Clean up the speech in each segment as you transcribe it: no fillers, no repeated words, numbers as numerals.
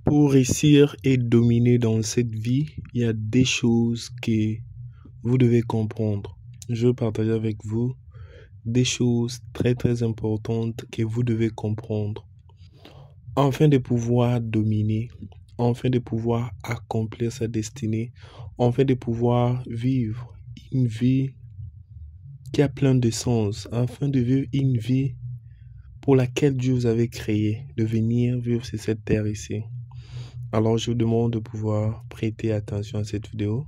Pour réussir et dominer dans cette vie, il y a des choses que vous devez comprendre. Je veux partager avec vous des choses très très importantes que vous devez comprendre afin de pouvoir dominer, afin de pouvoir accomplir sa destinée, afin de pouvoir vivre une vie qui a plein de sens, afin de vivre une vie pour laquelle Dieu vous avait créé, de venir vivre sur cette terre ici. Alors je vous demande de pouvoir prêter attention à cette vidéo,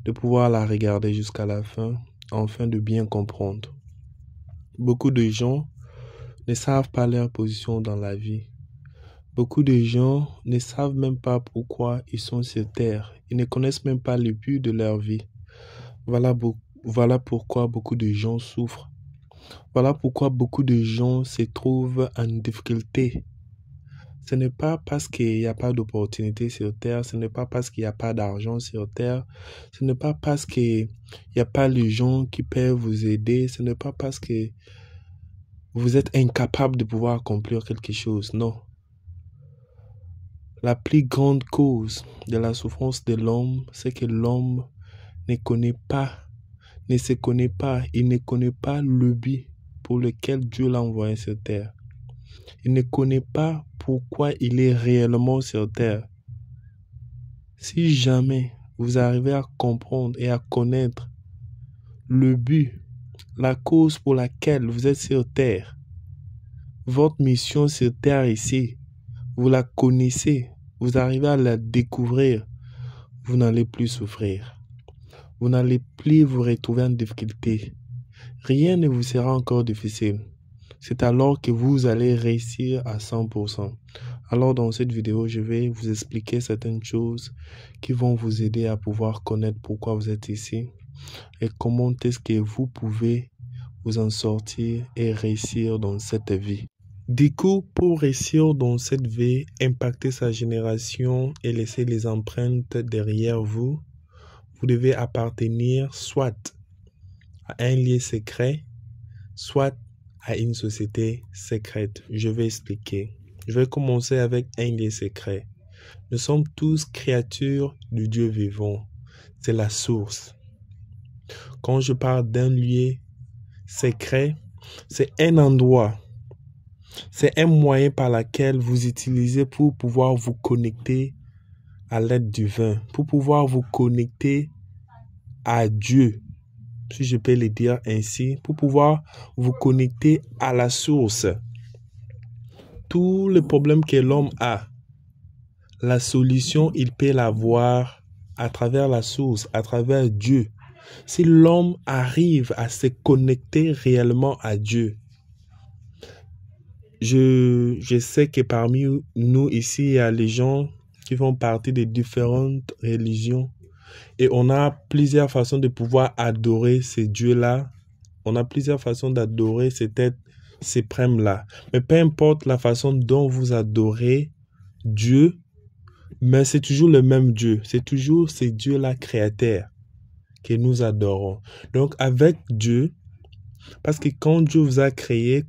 de pouvoir la regarder jusqu'à la fin, afin de bien comprendre. Beaucoup de gens ne savent pas leur position dans la vie. Beaucoup de gens ne savent même pas pourquoi ils sont sur terre. Ils ne connaissent même pas le but de leur vie. Voilà pourquoi beaucoup de gens souffrent. Voilà pourquoi beaucoup de gens se trouvent en difficulté. Ce n'est pas parce qu'il n'y a pas d'opportunité sur terre, ce n'est pas parce qu'il n'y a pas d'argent sur terre, ce n'est pas parce qu'il n'y a pas les gens qui peuvent vous aider, ce n'est pas parce que vous êtes incapable de pouvoir accomplir quelque chose, non. La plus grande cause de la souffrance de l'homme, c'est que l'homme ne se connaît pas, il ne connaît pas le but pour lequel Dieu l'a envoyé sur terre. Il ne connaît pas pourquoi il est réellement sur terre. Si jamais vous arrivez à comprendre et à connaître le but, la cause pour laquelle vous êtes sur terre, votre mission sur terre ici, vous la connaissez, vous arrivez à la découvrir, vous n'allez plus souffrir. Vous n'allez plus vous retrouver en difficulté. Rien ne vous sera encore difficile. C'est alors que vous allez réussir à 100%. Alors dans cette vidéo, je vais vous expliquer certaines choses qui vont vous aider à pouvoir connaître pourquoi vous êtes ici et comment est-ce que vous pouvez vous en sortir et réussir dans cette vie. Du coup, pour réussir dans cette vie, impacter sa génération et laisser les empreintes derrière vous, vous devez appartenir soit à un lieu secret, soit à une société secrète. Je vais expliquer. Je vais commencer avec un lieu secret. Nous sommes tous créatures du Dieu vivant. C'est la source. Quand je parle d'un lieu secret, c'est un endroit. C'est un moyen par lequel vous utilisez pour pouvoir vous connecter à l'être divin, pour pouvoir vous connecter à Dieu, si je peux le dire ainsi, pour pouvoir vous connecter à la source. Tous les problèmes que l'homme a, la solution, il peut l'avoir à travers la source, à travers Dieu. Si l'homme arrive à se connecter réellement à Dieu, je sais que parmi nous ici, il y a les gens qui font partie de différentes religions. Et on a plusieurs façons de pouvoir adorer ces dieux-là. On a plusieurs façons d'adorer cet être suprême-là. Mais peu importe la façon dont vous adorez Dieu, mais c'est toujours le même Dieu. C'est toujours ces dieux-là créateurs que nous adorons. Donc avec Dieu, parce que quand Dieu nous a créés,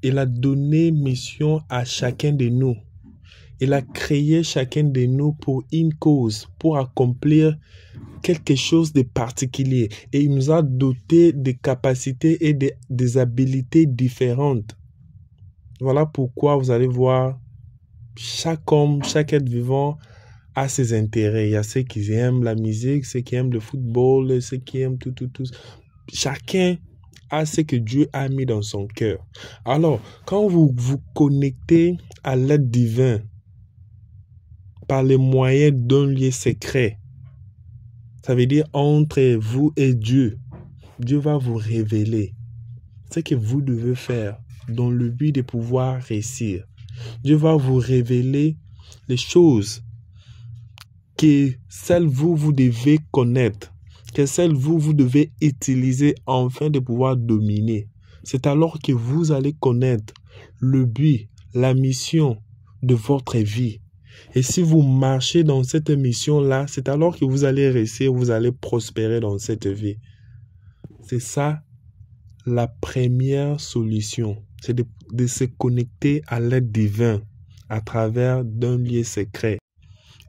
il a donné mission à chacun de nous. Il a créé chacun de nous pour une cause, pour accomplir quelque chose de particulier. Et il nous a dotés de capacités et des habilités différentes. Voilà pourquoi vous allez voir, chaque homme, chaque être vivant a ses intérêts. Il y a ceux qui aiment la musique, ceux qui aiment le football, ceux qui aiment tout. Chacun a ce que Dieu a mis dans son cœur. Alors, quand vous vous connectez à l'être divin, par les moyens d'un lieu secret, ça veut dire entre vous et Dieu, Dieu va vous révéler ce que vous devez faire dans le but de pouvoir réussir. Dieu va vous révéler les choses que celles vous devez connaître, que celles vous devez utiliser afin de pouvoir dominer. C'est alors que vous allez connaître le but, la mission de votre vie. Et si vous marchez dans cette mission-là, c'est alors que vous allez réussir, vous allez prospérer dans cette vie. C'est ça la première solution, c'est de se connecter à l'être divin, à travers d'un lieu secret.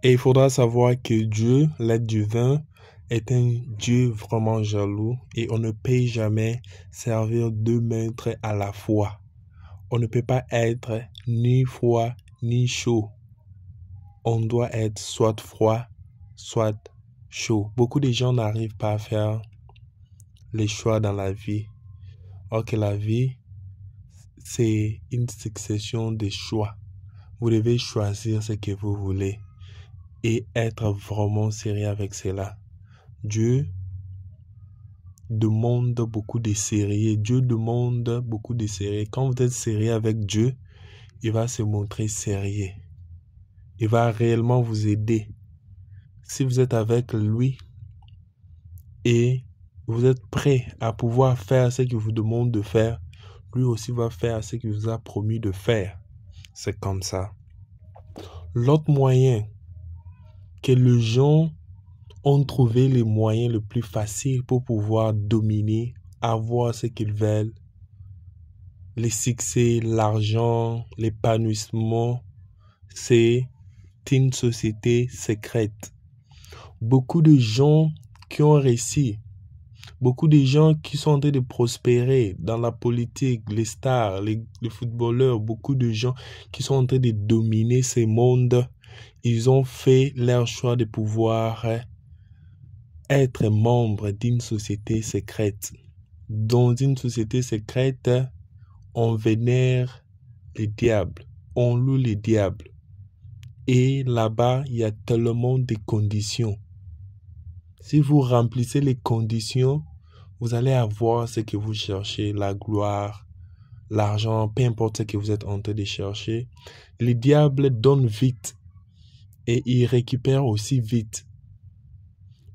Et il faudra savoir que Dieu, l'être divin, est un Dieu vraiment jaloux et on ne peut jamais servir deux maîtres à la fois. On ne peut pas être ni froid ni chaud. On doit être soit froid, soit chaud. Beaucoup de gens n'arrivent pas à faire les choix dans la vie. Or que la vie, c'est une succession de choix. Vous devez choisir ce que vous voulez et être vraiment sérieux avec cela. Dieu demande beaucoup de sérieux. Dieu demande beaucoup de sérieux. Quand vous êtes sérieux avec Dieu, il va se montrer sérieux. Il va réellement vous aider. Si vous êtes avec lui et vous êtes prêt à pouvoir faire ce qu'il vous demande de faire, lui aussi va faire ce qu'il vous a promis de faire. C'est comme ça. L'autre moyen que les gens ont trouvé les moyens les plus faciles pour pouvoir dominer, avoir ce qu'ils veulent, les succès, l'argent, l'épanouissement, c'est une société secrète. Beaucoup de gens qui ont réussi, beaucoup de gens qui sont en train de prospérer dans la politique, les stars, les footballeurs, beaucoup de gens qui sont en train de dominer ces mondes, ils ont fait leur choix de pouvoir être membre d'une société secrète. Dans une société secrète, on vénère les diables, on loue les diables. Et là-bas, il y a tellement de conditions. Si vous remplissez les conditions, vous allez avoir ce que vous cherchez, la gloire, l'argent, peu importe ce que vous êtes en train de chercher. Les diables donnent vite et ils récupèrent aussi vite.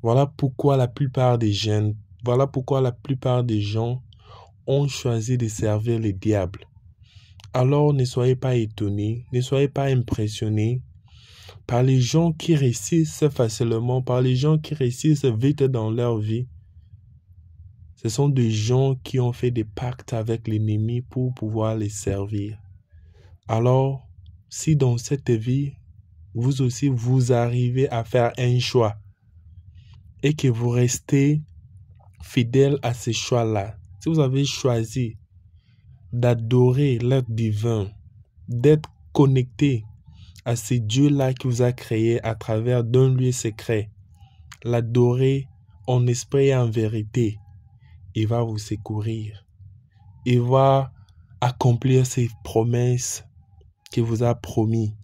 Voilà pourquoi la plupart des jeunes, voilà pourquoi la plupart des gens ont choisi de servir les diables. Alors ne soyez pas étonnés, ne soyez pas impressionnés par les gens qui réussissent facilement, par les gens qui réussissent vite dans leur vie. Ce sont des gens qui ont fait des pactes avec l'ennemi pour pouvoir les servir. Alors, si dans cette vie, vous aussi, vous arrivez à faire un choix et que vous restez fidèle à ce choix-là, si vous avez choisi d'adorer l'être divin, d'être connecté à ce Dieu-là qui vous a créé à travers d'un lieu secret, l'adorer en esprit et en vérité, il va vous secourir. Il va accomplir ses promesses qu'il vous a promis.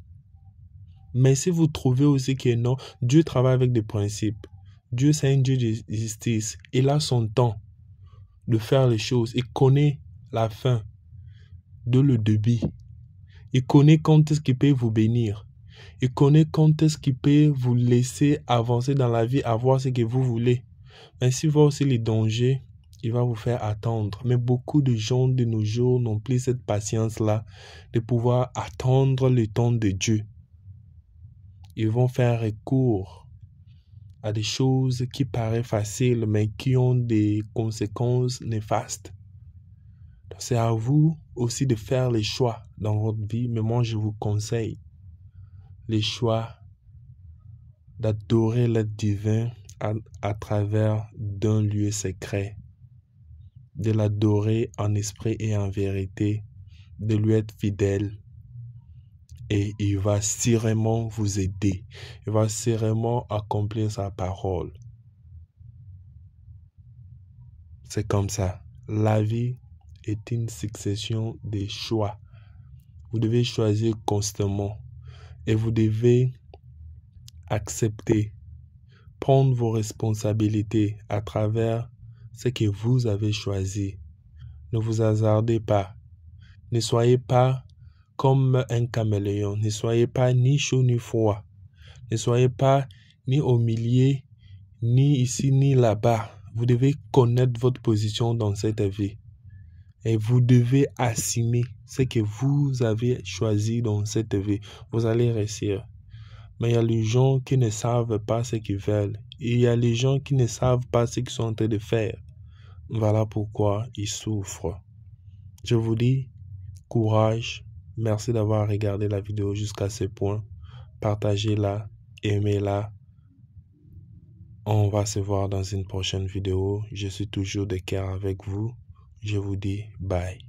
Mais si vous trouvez aussi que non, Dieu travaille avec des principes. Dieu, c'est un Dieu de justice. Il a son temps de faire les choses. Il connaît la fin de le début. Il connaît quand est-ce qu'il peut vous bénir. Il connaît quand est-ce qu'il peut vous laisser avancer dans la vie, avoir ce que vous voulez. Mais s'il voit aussi les dangers, il va vous faire attendre. Mais beaucoup de gens de nos jours n'ont plus cette patience-là de pouvoir attendre le temps de Dieu. Ils vont faire recours à des choses qui paraissent faciles, mais qui ont des conséquences néfastes. C'est à vous aussi de faire les choix dans votre vie, mais moi je vous conseille les choix d'adorer l'être divin à travers d'un lieu secret, de l'adorer en esprit et en vérité, de lui être fidèle. Et il va sûrement vous aider. Il va sûrement accomplir sa parole. C'est comme ça. La vie est une succession de choix. Vous devez choisir constamment. Et vous devez accepter, prendre vos responsabilités à travers ce que vous avez choisi. Ne vous hasardez pas. Ne soyez pas comme un caméléon. Ne soyez pas ni chaud ni froid. Ne soyez pas ni au milieu, ni ici, ni là-bas. Vous devez connaître votre position dans cette vie. Et vous devez assumer ce que vous avez choisi dans cette vie. Vous allez réussir. Mais il y a les gens qui ne savent pas ce qu'ils veulent. Et il y a les gens qui ne savent pas ce qu'ils sont en train de faire. Voilà pourquoi ils souffrent. Je vous dis, courage, Merci d'avoir regardé la vidéo jusqu'à ce point. Partagez-la, aimez-la. On va se voir dans une prochaine vidéo. Je suis toujours de cœur avec vous. Je vous dis bye.